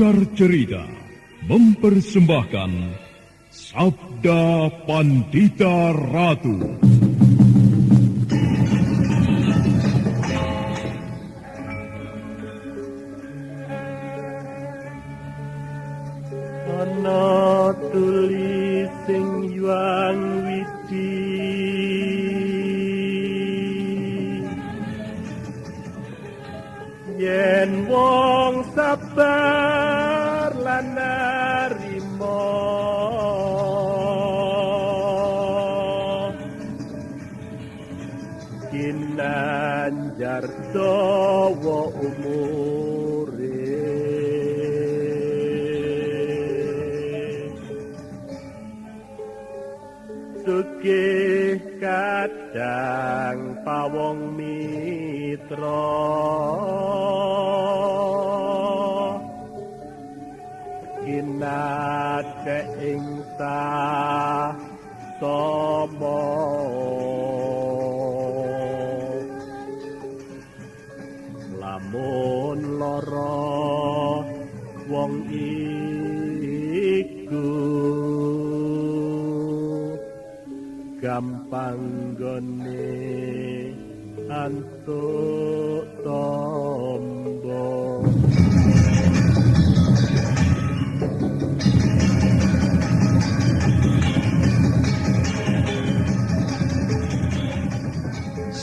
Sanggar Cerita mempersembahkan Sabda Pandita Ratu. Ana tulis sing yuang witi yen wong sabar lan narima kinanjar dawa umure sugih kadang pawong mitra kinate ing sama lamun lara wong iku gampang gone antuk tombo.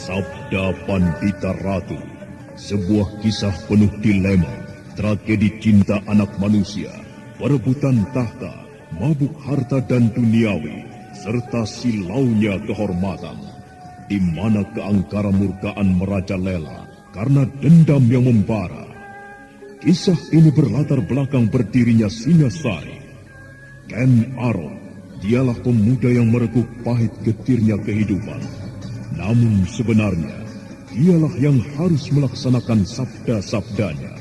Sabda Pandita Ratu, sebuah kisah penuh dilema, tragedi cinta anak manusia, perebutan tahta, mabuk harta dan duniawi, serta silaunya kehormatan, di mana keangkara murkaan merajalela karena dendam yang membara. Kisah ini berlatar belakang berdirinya Singasari. Ken Arok, dialah pemuda yang merekuk pahit getirnya kehidupan. Namun sebenarnya, dialah yang harus melaksanakan sabda-sabdanya.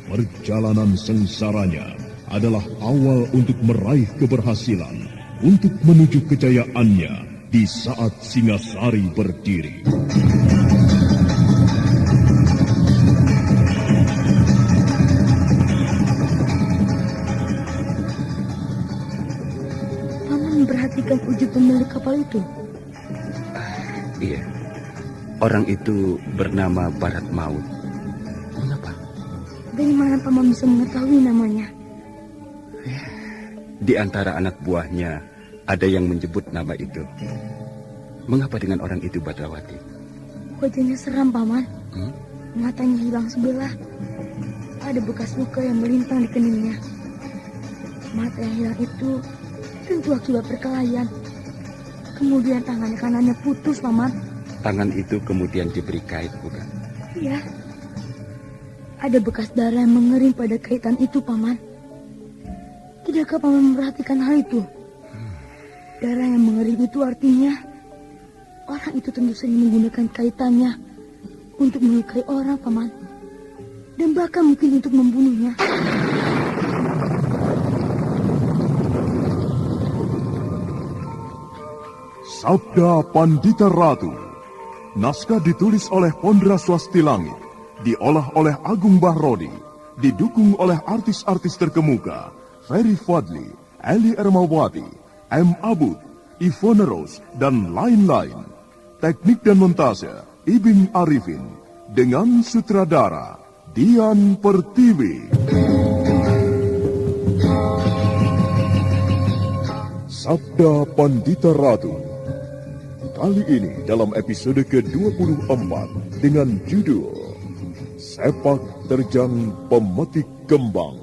Perjalanan sengsaranya adalah awal untuk meraih keberhasilan, untuk menuju kejayaannya di saat Singasari berdiri. Paman memperhatikan wujud pemilik kapal itu? Iya, orang itu bernama Barat Maut. Mengapa? Dari mana Paman bisa mengetahui namanya? Di antara anak buahnya ada yang menyebut nama itu. Mengapa dengan orang itu, Badrawati? Wajahnya seram, Paman. Matanya hilang sebelah. Ada bekas luka yang melintang di keningnya. Mata yang hilang itu tentu akibat perkelahian. Kemudian tangan kanannya putus, Paman. Tangan itu kemudian diberi kait, bukan? Iya. Ada bekas darah yang mengering pada kaitan itu, Paman. Tidakkah Paman memperhatikan hal itu? Darah yang mengering itu artinya orang itu tentu saja menggunakan kaitannya untuk melukai orang, Paman. Dan bahkan mungkin untuk membunuhnya. Sabda Pandita Ratu. Naskah ditulis oleh Pondra Swasti Langit, diolah oleh Agung Bahrodi, didukung oleh artis-artis terkemuka Ferry Fadli, Eli Ermawati, M. Abud, Ivone Rose, dan lain-lain. Teknik dan montase Ibing Arifin, dengan sutradara Dian Pertiwi. Sabda Pandita Ratu. Kali ini dalam episode ke-24 dengan judul Sepak Terjang Pemetik Kembang.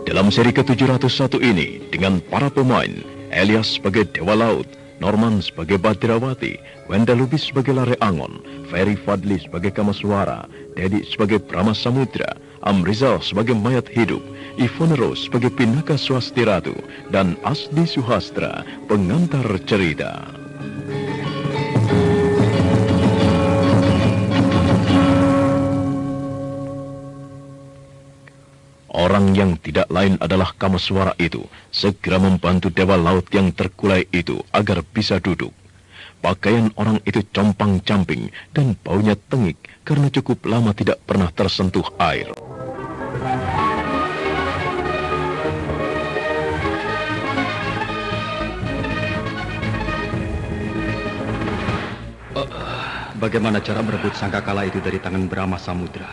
Dalam seri ke-701 ini, dengan para pemain, Elias sebagai Dewa Laut, Norman sebagai Badrawati, Wenda Lubis sebagai Lare Angon, Ferry Fadli sebagai Kamaswara, Dedi sebagai Brahma Samudra, Amrizal sebagai Mayat Hidup, Ivone Rose sebagai Pinaka Swasti Ratu, dan Asdi Suhastra, pengantar cerita. Orang yang tidak lain adalah Kameswara itu segera membantu Dewa Laut yang terkulai itu agar bisa duduk. Pakaian orang itu compang-camping dan baunya tengik karena cukup lama tidak pernah tersentuh air. Bagaimana cara merebut sangkakala itu dari tangan Brahma Samudra?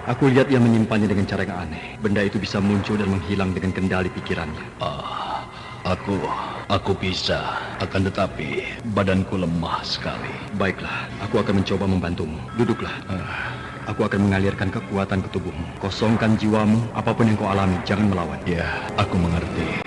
Aku lihat ia menyimpannya dengan cara yang aneh. Benda itu bisa muncul dan menghilang dengan kendali pikirannya. Aku bisa. Akan tetapi, badanku lemah sekali. Baiklah, aku akan mencoba membantumu. Duduklah. Aku akan mengalirkan kekuatan ke tubuhmu. Kosongkan jiwamu, apapun yang kau alami, jangan melawan. Ya, aku mengerti.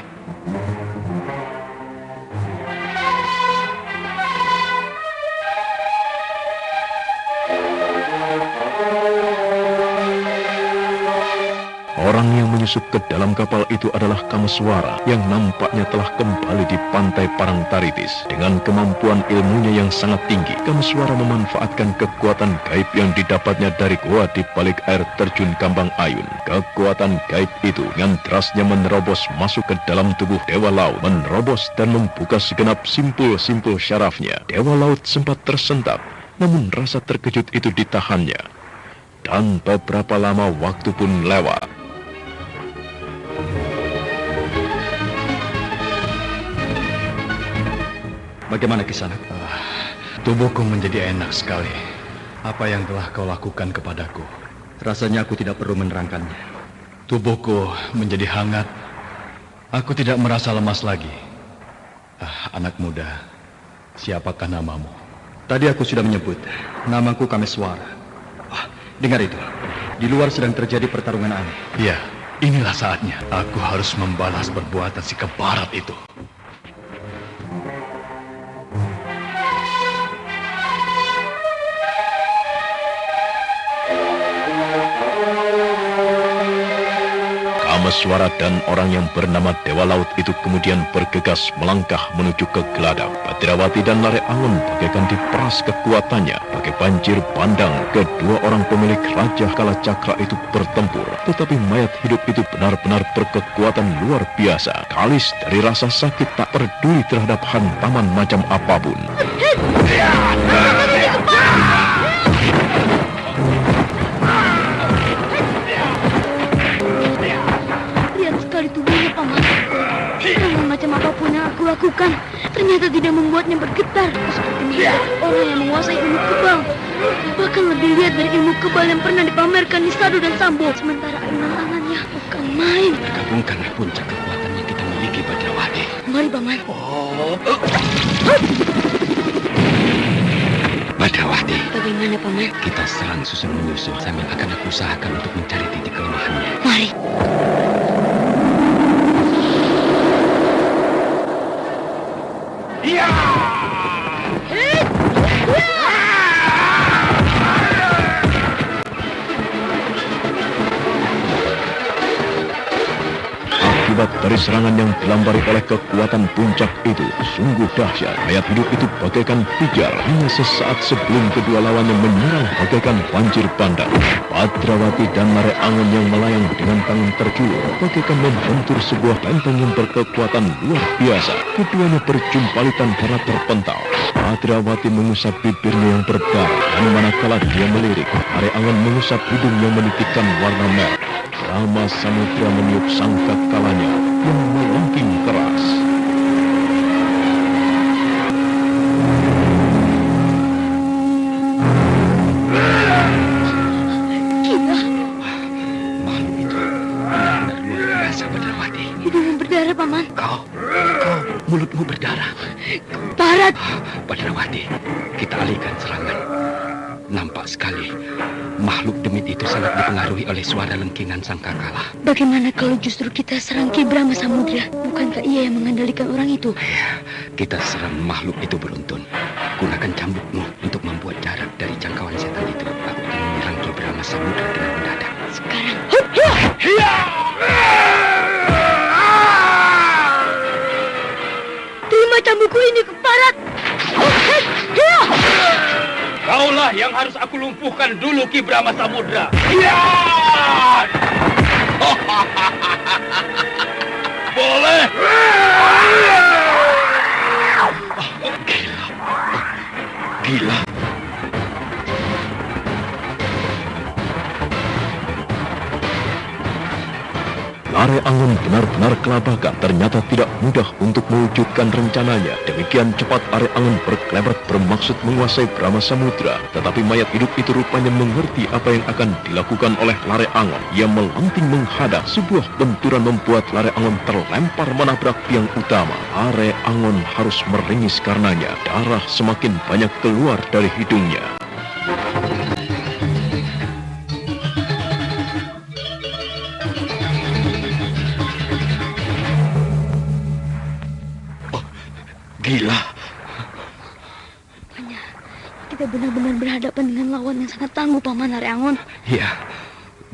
Orang yang menyusup ke dalam kapal itu adalah Kameswara yang nampaknya telah kembali di pantai Parangtaritis. Dengan kemampuan ilmunya yang sangat tinggi, Kameswara memanfaatkan kekuatan gaib yang didapatnya dari gua di balik air terjun Kambang Ayun. Kekuatan gaib itu dengan derasnya menerobos masuk ke dalam tubuh Dewa Laut, menerobos dan membuka segenap simpul-simpul syarafnya. Dewa Laut sempat tersentak, namun rasa terkejut itu ditahannya. Dan beberapa lama waktu pun lewat. Bagaimana Kisanak? Tubuhku menjadi enak sekali. Apa yang telah kau lakukan kepadaku? Rasanya aku tidak perlu menerangkannya. Tubuhku menjadi hangat. Aku tidak merasa lemas lagi. Anak muda, siapakah namamu? Tadi aku sudah menyebut. Namaku Kameswara. Dengar itu. Di luar sedang terjadi pertarungan aneh. Ya, inilah saatnya. Aku harus membalas perbuatan si keparat itu. Kameswara dan orang yang bernama Dewa Laut itu kemudian bergegas melangkah menuju ke geladak. Badrawati dan Lare Angon bagaikan diperas kekuatannya. Bagai banjir bandang, kedua orang pemilik Raja Kalacakra itu bertempur. Tetapi mayat hidup itu benar-benar berkekuatan luar biasa. Kalis dari rasa sakit tak peduli terhadap hantaman macam apapun. Sekali tubuhnya, Paman. Serangan macam apapun yang aku lakukan ternyata tidak membuatnya bergetar. Sepertinya orang yang menguasai ilmu kebal. Bahkan lebih lihat dari ilmu kebal yang pernah dipamerkan di Sadu dan Sambo. Sementara ayunan tangannya bukan main. Bergabungkanlah puncak kekuatan yang kita miliki, Badrawati. Mari, Paman. Badrawati, Bagaimana, Paman? kita serang susun menyusun sambil akan aku usahakan untuk mencari titik kelemahannya. Mari. Akibat dari serangan yang dilambari oleh kekuatan puncak itu sungguh dahsyat. Mayat hidup itu bagaikan pijar hanya sesaat sebelum kedua lawannya menyerang bagaikan banjir bandang. Badrawati dan Lare Angon yang melayang dengan tangan terjulur bagaikan membentur sebuah benteng yang berkekuatan luar biasa. Keduanya berjumpalitan karena terpental. Badrawati mengusap bibirnya yang berdarah, dan manakala dia melirik, Lare Angon mengusap hidung yang menitikkan warna merah. Brahma Samudra meniup sangkakalanya yang melengking keras. Gila, Makhluk itu benar-benar luar biasa, Badrawati. hidungmu berdarah, Paman. Kau, mulutmu berdarah. Barat. Badrawati, kita alihkan serangan. Nampak sekali, makhluk demit itu sangat dipengaruhi oleh suara lengkingan sangkakala. Bagaimana kalau justru kita serang Ki Brahma Samudra? Bukankah ia yang mengendalikan orang itu? Ya, kita serang makhluk itu beruntun. Gunakan cambukmu untuk membuat jarak dari jangkauan setan itu. Aku akan menyerang Ki Brahma Samudra dengan mendadak. Sekarang. Terima cambukku ini, keparat. Kaulah yang harus aku lumpuhkan dulu, Ki Brahma Samudra. Boleh. Gila. Lare Angon benar-benar kelabakan. Ternyata tidak mudah untuk mewujudkan rencananya. Demikian cepat Lare Angon berkelebat bermaksud menguasai Brahma Samudra. Tetapi mayat hidup itu rupanya mengerti apa yang akan dilakukan oleh Lare Angon. Ia melanting menghadap. Sebuah benturan membuat Lare Angon terlempar menabrak tiang utama. Lare Angon harus meringis karenanya. Darah semakin banyak keluar dari hidungnya. Gila. Kita benar-benar berhadapan dengan lawan yang sangat tangguh, Paman Lare Angon. Ya,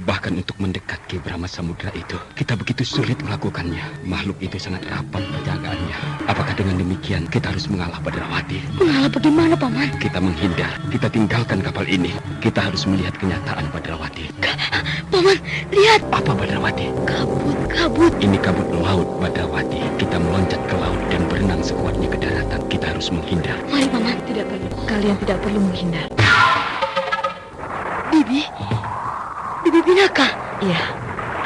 bahkan untuk mendekat ke Brahma Samudra itu, kita begitu sulit melakukannya. Makhluk itu sangat rapat penjagaannya. Apakah dengan demikian kita harus mengalah Badrawati? Mengalah bagaimana, Paman? Kita menghindar, kita tinggalkan kapal ini. Kita harus melihat kenyataan Badrawati. Paman, lihat. Apa Badrawati? Kabut. Ini kabut laut Badrawati. Kita meloncat ke laut dan berenang sekuatnya ke daratan. Kita harus menghindar. Mari, Paman. Tidak perlu. Kalian tidak perlu menghindar. Bibi Pinaka. Iya,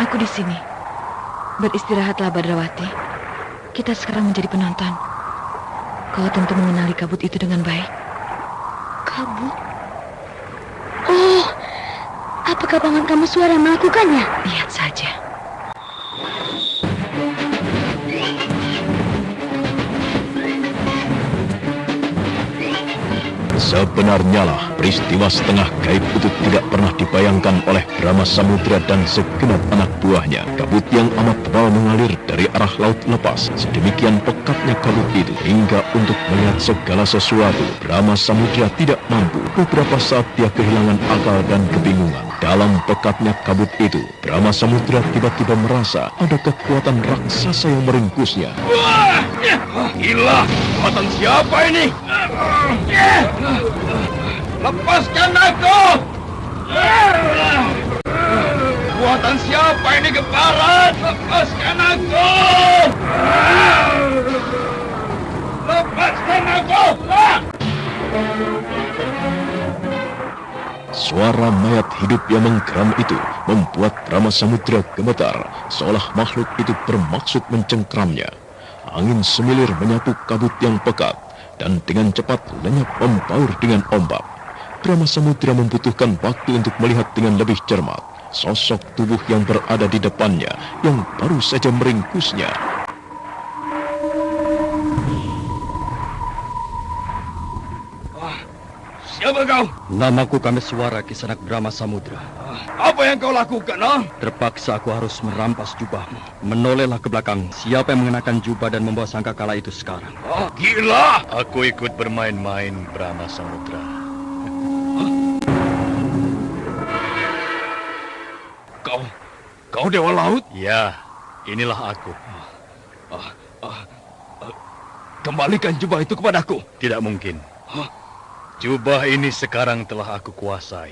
aku di sini. Beristirahatlah Badrawati. Kita sekarang menjadi penonton. Kau tentu mengenali kabut itu dengan baik. Kabut? Oh, apakah Paman kamu suara melakukannya? Lihat saja. Sebenarnya lah, peristiwa setengah gaib itu tidak pernah dibayangkan oleh Brahma Samudra dan segenap anak buahnya. Kabut yang amat tebal mengalir dari arah laut lepas. Sedemikian pekatnya kabut itu hingga untuk melihat segala sesuatu, Brahma Samudra tidak mampu. Beberapa saat dia kehilangan akal dan kebingungan. Dalam pekatnya kabut itu, Brahma Samudra tiba-tiba merasa ada kekuatan raksasa yang meringkusnya. Wah! Gila! Kekuatan siapa ini? Lepaskan aku! Kekuatan siapa ini, Gemparan? Lepaskan aku! Lepaskan aku! Suara mayat hidup yang menggeram itu membuat Brahma Samudra gemetar, seolah makhluk itu bermaksud mencengkramnya. Angin semilir menyapu kabut yang pekat, dan dengan cepat lenyap membaur dengan ombak. Brahma Samudra membutuhkan waktu untuk melihat dengan lebih cermat sosok tubuh yang berada di depannya, yang baru saja meringkusnya. Siapa kau? Namaku Kameswara, Kisanak Brahma Samudra. Apa yang kau lakukan, ha? Terpaksa aku harus merampas jubahmu. Menolehlah ke belakang. Siapa yang mengenakan jubah dan membawa sangkakala itu sekarang? Gila! Aku ikut bermain-main Brahma Samudra. Kau Dewa Laut? Ya, inilah aku. Kembalikan jubah itu kepadaku. Tidak mungkin. Jubah ini sekarang telah aku kuasai.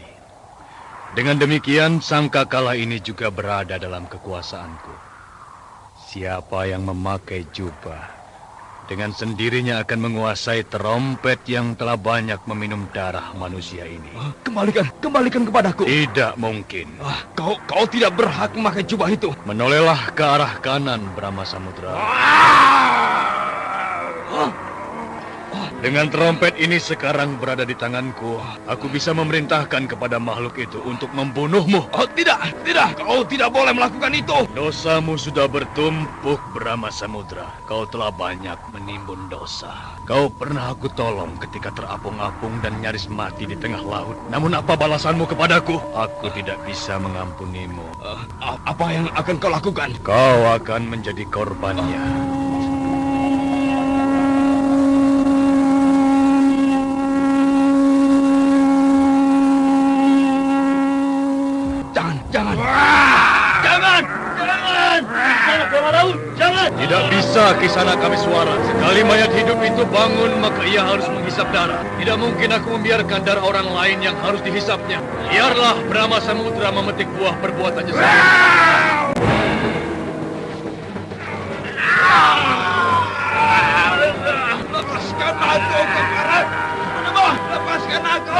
Dengan demikian, sangkakala ini juga berada dalam kekuasaanku. Siapa yang memakai jubah, dengan sendirinya akan menguasai terompet yang telah banyak meminum darah manusia ini. Kembalikan kepadaku. Tidak mungkin. Kau tidak berhak memakai jubah itu. Menolehlah ke arah kanan, Brahma Samudra. Dengan terompet ini sekarang berada di tanganku, aku bisa memerintahkan kepada makhluk itu untuk membunuhmu. Tidak, kau tidak boleh melakukan itu. Dosamu sudah bertumpuk, Brahma Samudra. Kau telah banyak menimbun dosa. Kau pernah aku tolong ketika terapung-apung dan nyaris mati di tengah laut. Namun apa balasanmu kepadaku? Aku tidak bisa mengampunimu. Apa yang akan kau lakukan? Kau akan menjadi korbannya. Jangan! Tidak bisa, Kisanak Kameswara. Sekali mayat hidup itu bangun, maka ia harus menghisap darah. Tidak mungkin aku membiarkan darah orang lain yang harus dihisapnya. Biarlah Brahma Samudra memetik buah perbuatannya sendiri. aku ke barat. Lepaskan aku.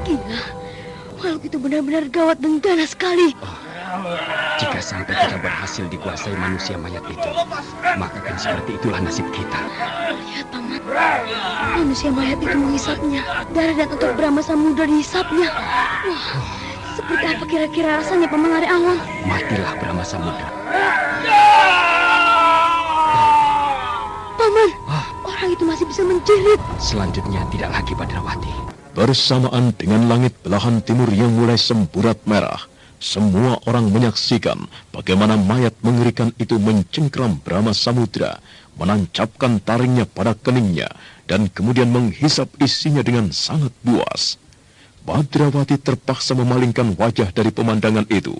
Gila, makhluk itu benar-benar gawat dan ganas sekali. Jika sampai kita berhasil dikuasai manusia mayat itu, maka kan seperti itulah nasib kita. Lihat, Paman. Manusia mayat itu menghisapnya. Darah dan otot Brahma Samudra dihisapnya. Wah, seperti apa kira-kira rasanya, Paman Lare Angon? Matilah Brahma Samudra. Paman, orang itu masih bisa menjerit. Selanjutnya tidak lagi Badrawati. Bersamaan dengan langit belahan timur yang mulai semburat merah, semua orang menyaksikan bagaimana mayat mengerikan itu mencengkram Brahma Samudra, menancapkan taringnya pada keningnya, dan kemudian menghisap isinya dengan sangat buas. Badrawati terpaksa memalingkan wajah dari pemandangan itu.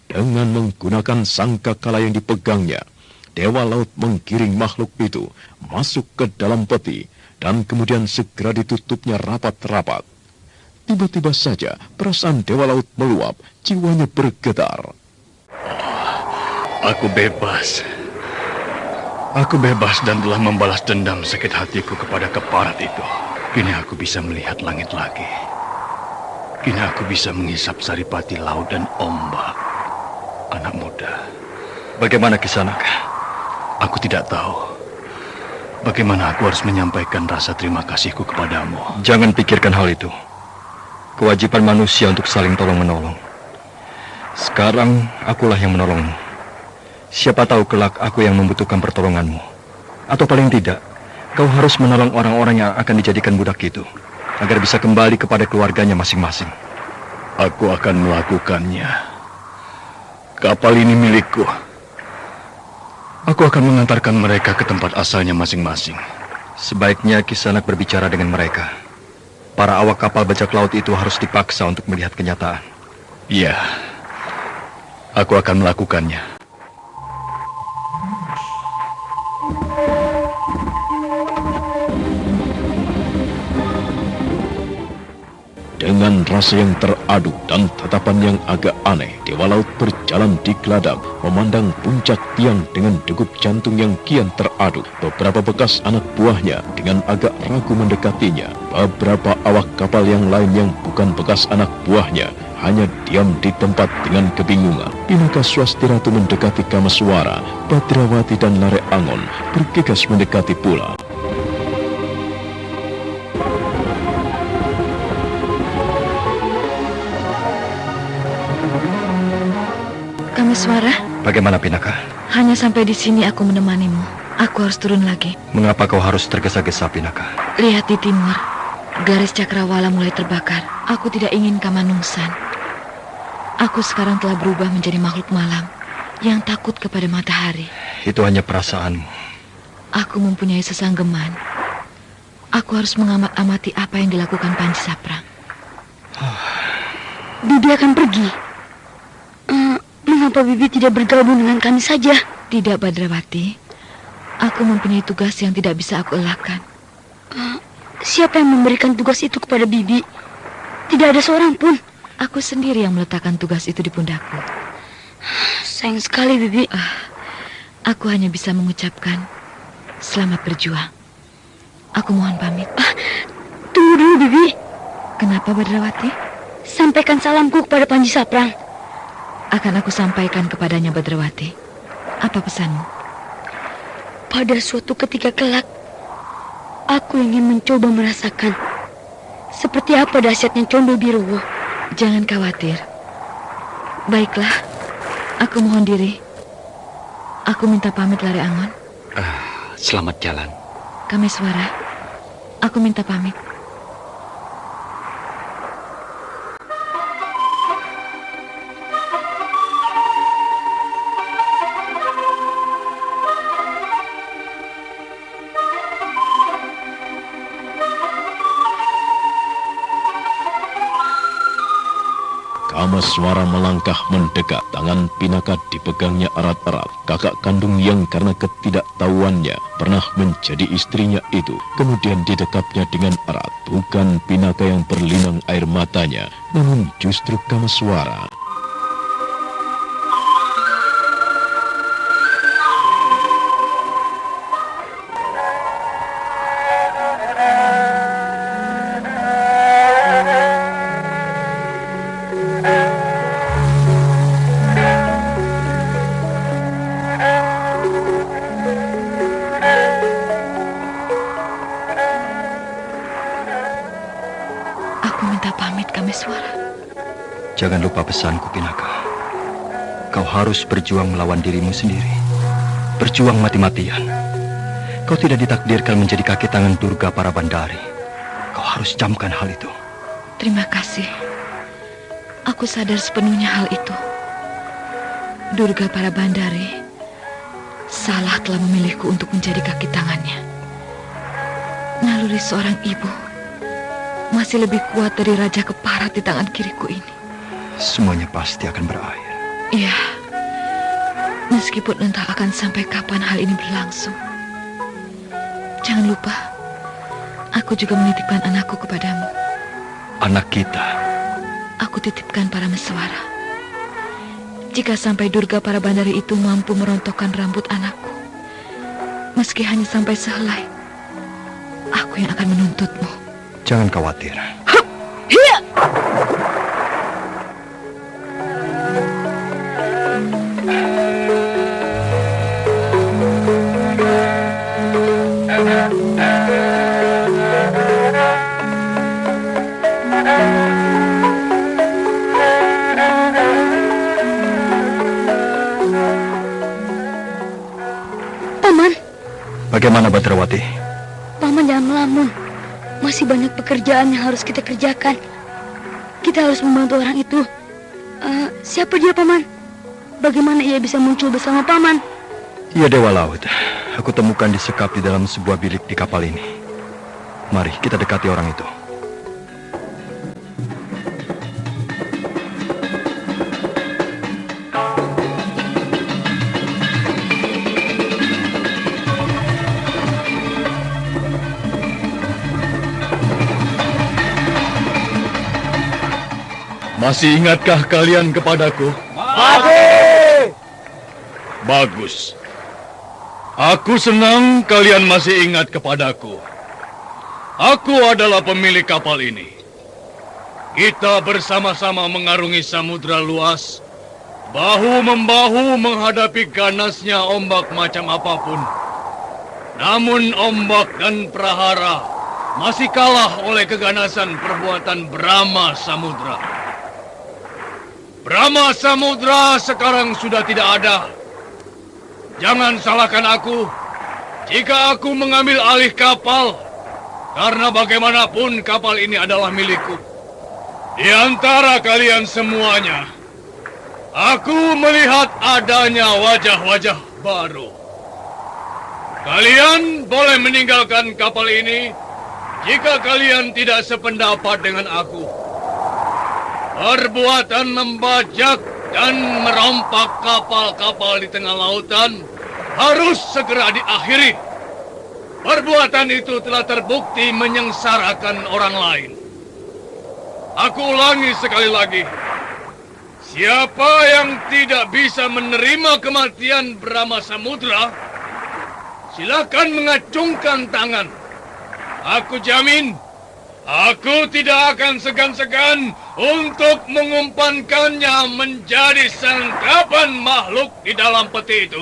Dengan menggunakan sangkakala yang dipegangnya, Dewa Laut menggiring makhluk itu masuk ke dalam peti, dan kemudian segera ditutupnya rapat-rapat. Tiba-tiba saja perasaan Dewa Laut meluap, jiwanya bergetar. Aku bebas. Aku bebas dan telah membalas dendam sakit hatiku kepada keparat itu. Kini aku bisa melihat langit lagi. Kini aku bisa menghisap saripati laut dan ombak. Anak muda, Bagaimana Kisanak? aku tidak tahu bagaimana aku harus menyampaikan rasa terima kasihku kepadamu. Jangan pikirkan hal itu. Kewajiban manusia untuk saling tolong-menolong. Sekarang akulah yang menolongmu. Siapa tahu kelak aku yang membutuhkan pertolonganmu. Atau paling tidak, kau harus menolong orang-orang yang akan dijadikan budak itu, agar bisa kembali kepada keluarganya masing-masing. Aku akan melakukannya. Kapal ini milikku. Aku akan mengantarkan mereka ke tempat asalnya masing-masing. Sebaiknya Kisanak berbicara dengan mereka. Para awak kapal bajak laut itu harus dipaksa untuk melihat kenyataan. Iya, aku akan melakukannya. Dengan rasa yang teraduk dan tatapan yang agak aneh, Dewa Laut berjalan di geladak, memandang puncak tiang dengan degup jantung yang kian teraduk. Beberapa bekas anak buahnya dengan agak ragu mendekatinya. Beberapa awak kapal yang lain yang bukan bekas anak buahnya hanya diam di tempat dengan kebingungan. Pinaka Swasti Ratu mendekati Kamaswara, Badrawati dan Lare Angon bergegas mendekati pula. Kamaswara, Bagaimana Pinaka? hanya sampai di sini aku menemanimu. Aku harus turun lagi. Mengapa kau harus tergesa-gesa Pinaka? Lihat di timur, garis cakrawala mulai terbakar. Aku tidak ingin Kamanungsan. Aku sekarang telah berubah menjadi makhluk malam yang takut kepada matahari. Itu hanya perasaanmu. Aku mempunyai sesanggeman. Aku harus mengamat-amati apa yang dilakukan Panji Saprang. Bibi akan pergi. Mengapa Bibi tidak bergabung dengan kami saja? Tidak, Badrawati. Aku mempunyai tugas yang tidak bisa aku elakkan. Siapa yang memberikan tugas itu kepada Bibi? Tidak ada seorang pun. Aku sendiri yang meletakkan tugas itu di pundakku. Sayang sekali, Bibi. Aku hanya bisa mengucapkan selamat berjuang. Aku mohon pamit. Tunggu dulu, Bibi. Kenapa, Badrawati? Sampaikan salamku kepada Panji Saprang. Akan aku sampaikan kepadanya, Badrawati. Apa pesanmu? Pada suatu ketika kelak, aku ingin mencoba merasakan seperti apa dahsyatnya Condo Birowo. Jangan khawatir. Baiklah, aku mohon diri. Aku minta pamit, Lare Angon. Selamat jalan. Kameswara, aku minta pamit. Kamaswara melangkah mendekat. Tangan Pinaka dipegangnya erat-erat. Kakak kandung yang karena ketidaktahuannya pernah menjadi istrinya itu kemudian didekapnya dengan erat. Bukan Pinaka yang berlinang air matanya, namun justru Kamaswara. Jangan lupa pesanku, Pinaka. Kau harus berjuang melawan dirimu sendiri. Berjuang mati-matian. Kau tidak ditakdirkan menjadi kaki tangan Durga Parabandari. Kau harus camkan hal itu. Terima kasih. Aku sadar sepenuhnya hal itu. Durga Parabandari salah telah memilihku untuk menjadi kaki tangannya. Naluri seorang ibu masih lebih kuat dari Raja Keparat di tangan kiriku ini. Semuanya pasti akan berakhir. Iya, meskipun entah akan sampai kapan hal ini berlangsung. Jangan lupa, aku juga menitipkan anakku kepadamu. Anak kita? Aku titipkan Parameswara. Jika sampai Durga Parabandari itu mampu merontokkan rambut anakku, meski hanya sampai sehelai, aku yang akan menuntutmu. Jangan khawatir. Paman. Bagaimana, Badrawati? Paman jangan melamun. Masih banyak pekerjaan yang harus kita kerjakan. Kita harus membantu orang itu. Siapa dia, Paman? Bagaimana ia bisa muncul bersama Paman? Ia Dewa Laut. Aku temukan disekap di dalam sebuah bilik di kapal ini. Mari kita dekati orang itu. Masih ingatkah kalian kepadaku? Masih! Bagus. Aku senang kalian masih ingat kepadaku. Aku adalah pemilik kapal ini. Kita bersama-sama mengarungi samudra luas, bahu-membahu menghadapi ganasnya ombak macam apapun. Namun ombak dan prahara masih kalah oleh keganasan perbuatan Brahma Samudra. Brahma Samudra sekarang sudah tidak ada. Jangan salahkan aku jika aku mengambil alih kapal, karena bagaimanapun kapal ini adalah milikku. Di antara kalian semuanya, aku melihat adanya wajah-wajah baru. Kalian boleh meninggalkan kapal ini jika kalian tidak sependapat dengan aku. Perbuatan membajak dan merompak kapal-kapal di tengah lautan harus segera diakhiri. Perbuatan itu telah terbukti menyengsarakan orang lain. Aku ulangi sekali lagi. Siapa yang tidak bisa menerima kematian Brahma Samudra, silakan mengacungkan tangan. Aku jamin, aku tidak akan segan-segan untuk mengumpankannya menjadi santapan makhluk di dalam peti itu.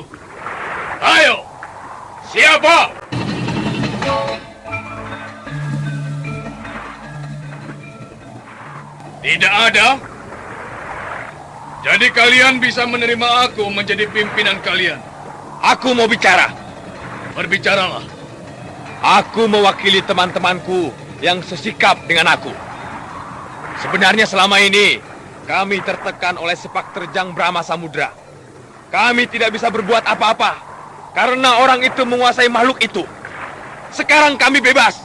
Ayo, siapa? Tidak ada? Jadi kalian bisa menerima aku menjadi pimpinan kalian. Aku mau bicara. Berbicaralah. Aku mewakili teman-temanku yang sesikap dengan aku. Sebenarnya selama ini kami tertekan oleh sepak terjang Brahma Samudra. Kami tidak bisa berbuat apa-apa karena orang itu menguasai makhluk itu. Sekarang kami bebas.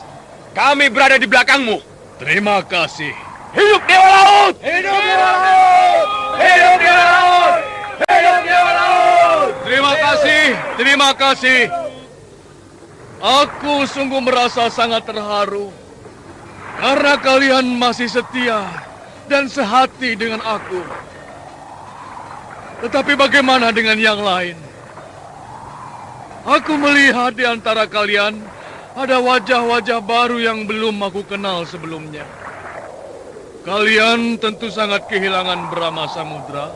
Kami berada di belakangmu. Terima kasih. Hidup Dewa Laut! Hidup Dewa Laut! Hidup Dewa Laut! Hidup Dewa Laut! Terima kasih. Aku sungguh merasa sangat terharu karena kalian masih setia dan sehati dengan aku. Tetapi bagaimana dengan yang lain? Aku melihat di antara kalian ada wajah-wajah baru yang belum aku kenal sebelumnya. Kalian tentu sangat kehilangan Brahma Samudra.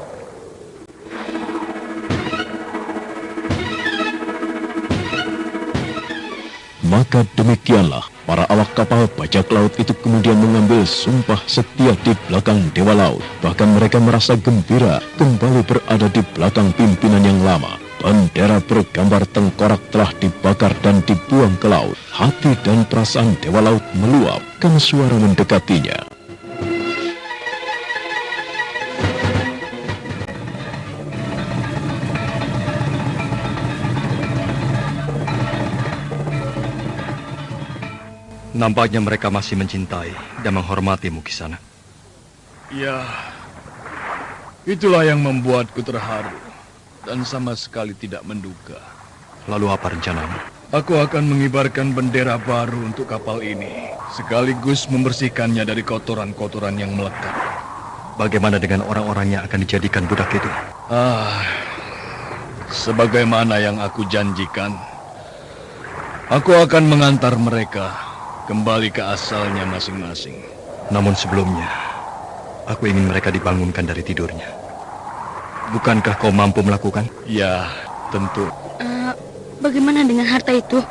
Maka demikianlah para awak kapal bajak laut itu kemudian mengambil sumpah setia di belakang Dewa Laut. Bahkan mereka merasa gembira kembali berada di belakang pimpinan yang lama. Bendera bergambar tengkorak telah dibakar dan dibuang ke laut. Hati dan perasaan Dewa Laut meluap karena suara mendekatinya. Nampaknya mereka masih mencintai dan menghormatimu, Kisana. Ya, itulah yang membuatku terharu dan sama sekali tidak menduga. Lalu apa rencanamu? Aku akan mengibarkan bendera baru untuk kapal ini, sekaligus membersihkannya dari kotoran-kotoran yang melekat. Bagaimana dengan orang-orang yang akan dijadikan budak itu? Sebagaimana yang aku janjikan, aku akan mengantar mereka kembali ke asalnya masing-masing. Namun sebelumnya, aku ingin mereka dibangunkan dari tidurnya. Bukankah kau mampu melakukan? Ya, tentu. Bagaimana dengan harta itu?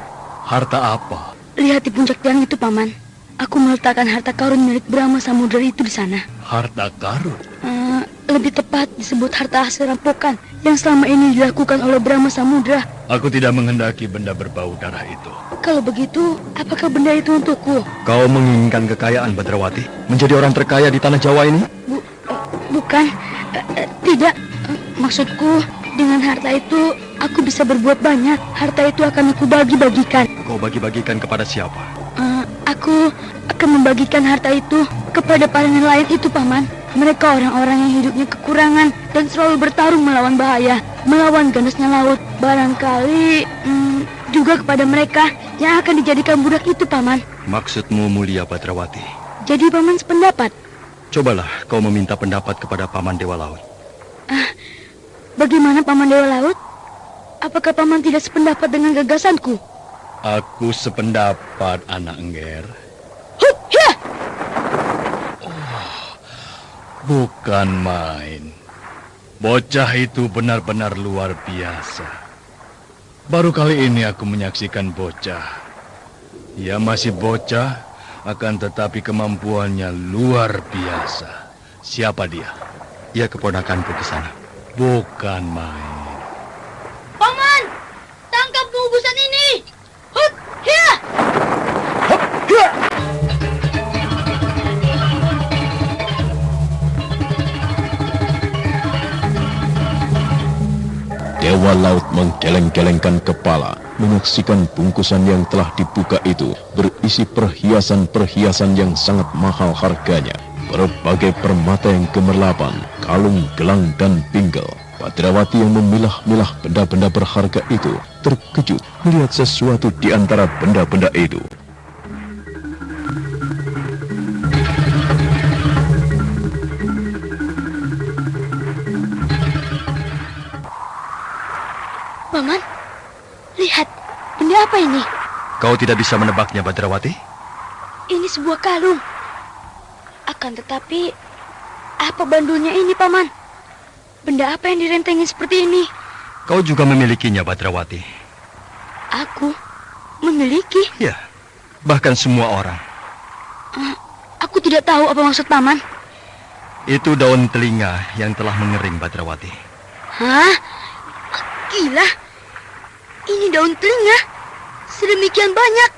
Harta apa? Lihat di puncak tiang itu, Paman. Aku meletakkan harta karun milik Brahma Samudra itu di sana. Harta karun? Lebih tepat disebut harta hasil rampokan yang selama ini dilakukan oleh Brahma Samudra. Aku tidak menghendaki benda berbau darah itu. Kalau begitu, apakah benda itu untukku? Kau menginginkan kekayaan, Badrawati? Menjadi orang terkaya di tanah Jawa ini? Bukan. Tidak. Maksudku, dengan harta itu, aku bisa berbuat banyak. Harta itu akan aku bagi-bagikan. Kau bagi-bagikan kepada siapa? Aku akan membagikan harta itu kepada para nelayan itu, Paman. Mereka orang-orang yang hidupnya kekurangan dan selalu bertarung melawan bahaya, melawan ganasnya laut. Barangkali juga kepada mereka yang akan dijadikan budak itu, Paman. Maksudmu mulia Badrawati? Jadi Paman sependapat? Cobalah kau meminta pendapat kepada Paman Dewa Laut. Bagaimana Paman Dewa Laut? Apakah Paman tidak sependapat dengan gagasanku? Aku sependapat, anak Engger. Ya! Bukan main. Bocah itu benar-benar luar biasa. Baru kali ini aku menyaksikan bocah. Ia masih bocah, akan tetapi kemampuannya luar biasa. Siapa dia? Ia keponakanku ke sana. Bukan main. Paman! Tangkap bungkusan ini! Hut! Ya! Dewa Laut menggeleng-gelengkan kepala, menyaksikan bungkusan yang telah dibuka itu berisi perhiasan-perhiasan yang sangat mahal harganya. Berbagai permata yang gemerlapan, kalung, gelang, dan pinggel. Badrawati yang memilah-milah benda-benda berharga itu terkejut melihat sesuatu di antara benda-benda itu. Paman, lihat, benda apa ini? Kau tidak bisa menebaknya, Badrawati? Ini sebuah kalung. Akan tetapi, apa bandulnya ini, Paman? Benda apa yang direntengin seperti ini? Kau juga memilikinya, Badrawati. Aku memiliki? Ya, bahkan semua orang. Aku tidak tahu apa maksud Paman. Itu daun telinga yang telah mengering, Badrawati. Hah? Gila. Ini daun telinga. Sedemikian banyak.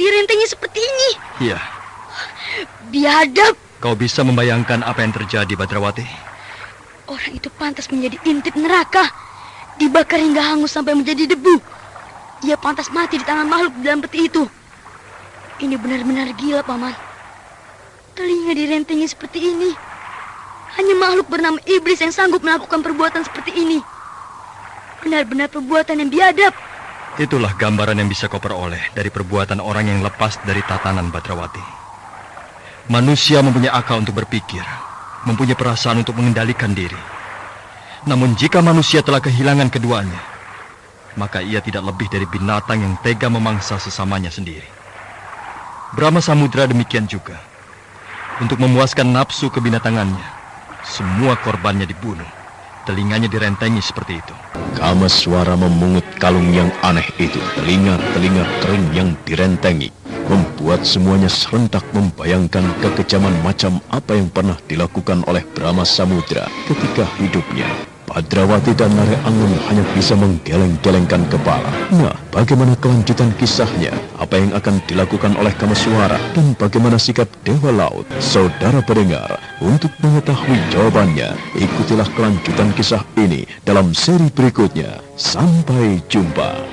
Direntengi seperti ini. Iya. Biadab. Kau bisa membayangkan apa yang terjadi, Badrawati? Orang itu pantas menjadi intip neraka. Dibakar hingga hangus sampai menjadi debu. Ia pantas mati di tangan makhluk dalam peti itu. Ini benar-benar gila, Paman. Telinga direntengi seperti ini. Hanya makhluk bernama iblis yang sanggup melakukan perbuatan seperti ini. Benar-benar perbuatan yang biadab. Itulah gambaran yang bisa kau peroleh dari perbuatan orang yang lepas dari tatanan Badrawati. Manusia mempunyai akal untuk berpikir, mempunyai perasaan untuk mengendalikan diri. Namun jika manusia telah kehilangan keduanya, maka ia tidak lebih dari binatang yang tega memangsa sesamanya sendiri. Brahma Samudra demikian juga. Untuk memuaskan nafsu kebinatangannya, semua korbannya dibunuh. Telinganya direntengi seperti itu. Kamaswara memungut kalung yang aneh itu. Telinga-telinga kering yang direntengi membuat semuanya serentak membayangkan kekejaman macam apa yang pernah dilakukan oleh Brahma Samudra ketika hidupnya. Badrawati dan Nare Angon hanya bisa menggeleng-gelengkan kepala. Nah, bagaimana kelanjutan kisahnya? Apa yang akan dilakukan oleh Kamaswara? Dan bagaimana sikap Dewa Laut? Saudara pendengar, untuk mengetahui jawabannya, ikutilah kelanjutan kisah ini dalam seri berikutnya. Sampai jumpa.